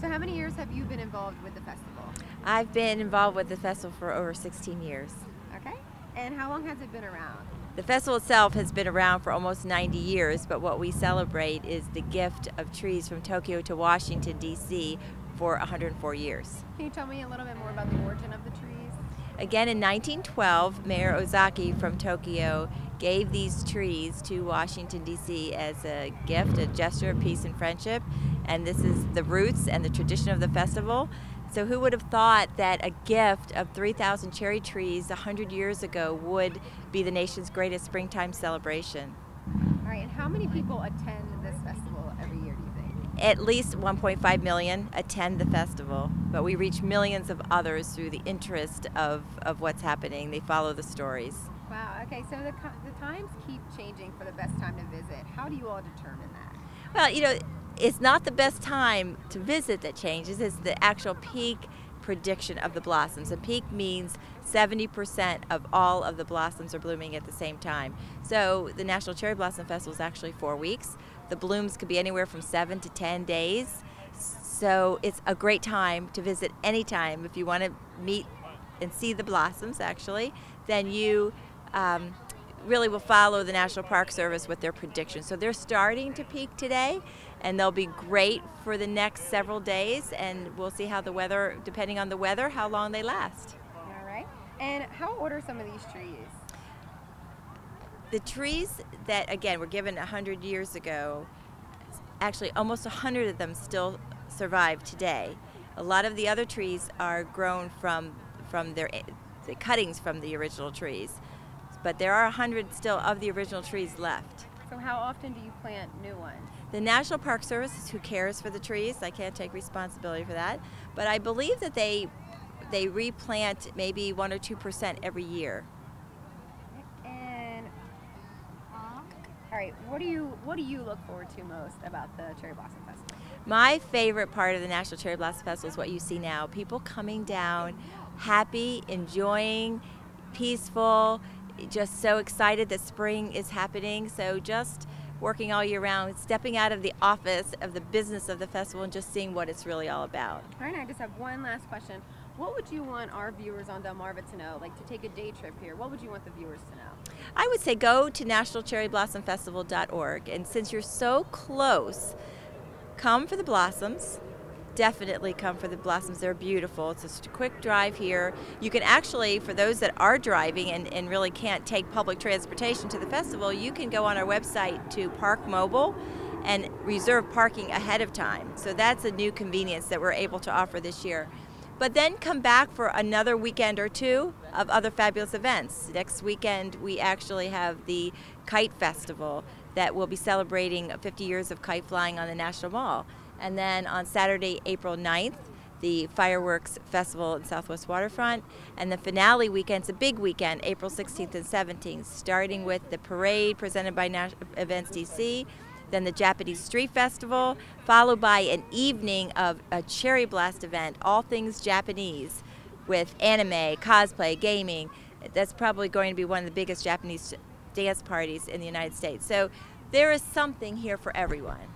So how many years have you been involved with the festival? I've been involved with the festival for over 16 years. Okay. And how long has it been around? The festival itself has been around for almost 90 years, but what we celebrate is the gift of trees from Tokyo to Washington, D.C. for 104 years. Can you tell me a little bit more about the origin of the trees? Again, in 1912, Mayor Ozaki from Tokyo gave these trees to Washington, D.C. as a gift, a gesture of peace and friendship, and this is the roots and the tradition of the festival. So who would have thought that a gift of 3,000 cherry trees 100 years ago would be the nation's greatest springtime celebration? All right, and how many people attend this festival every year, do you think? At least 1.5 million attend the festival, but we reach millions of others through the interest of what's happening. They follow the stories. Wow, okay, so the times keep changing for the best time to visit. How do you all determine that? Well, you know, it's not the best time to visit that changes, it's the actual peak prediction of the blossoms. A peak means 70% of all of the blossoms are blooming at the same time. So the National Cherry Blossom Festival is actually 4 weeks. The blooms could be anywhere from 7 to 10 days. So it's a great time to visit anytime. If you want to meet and see the blossoms, actually, then you really will follow the National Park Service with their predictions. So they're starting to peak today, and they'll be great for the next several days, and we'll see how the weather, depending on the weather, how long they last. All right. And how old are some of these trees? The trees that, again, were given 100 years ago, actually almost 100 of them still survive today. A lot of the other trees are grown from the cuttings from the original trees, but there are 100 still of the original trees left. So how often do you plant new ones? The National Park Service is who cares for the trees. I can't take responsibility for that, but I believe that they replant maybe 1 or 2% every year. And all right, what do you look forward to most about the Cherry Blossom Festival? My favorite part of the National Cherry Blossom Festival is what you see now. People coming down, happy, enjoying, peaceful, just so excited that spring is happening. So just working all year round, stepping out of the office of the business of the festival and just seeing what it's really all about. All right, I just have one last question. What would you want our viewers on Delmarva to know, like to take a day trip here? What would you want the viewers to know? I would say go to nationalcherryblossom.org, and since you're so close, come for the blossoms. Definitely come for the blossoms. They're beautiful. It's just a quick drive here. You can actually, for those that are driving and really can't take public transportation to the festival, you can go on our website to Park Mobile and reserve parking ahead of time. So that's a new convenience that we're able to offer this year. But then come back for another weekend or two of other fabulous events. Next weekend we actually have the Kite Festival that will be celebrating 50 years of kite flying on the National Mall. And then on Saturday, April 9th, the Fireworks Festival in Southwest Waterfront. And the finale weekend's a big weekend, April 16th and 17th, starting with the parade presented by Events DC, then the Japanese Street Festival, followed by an evening of a Cherry Blast event, all things Japanese, with anime, cosplay, gaming. That's probably going to be one of the biggest Japanese dance parties in the United States. So there is something here for everyone.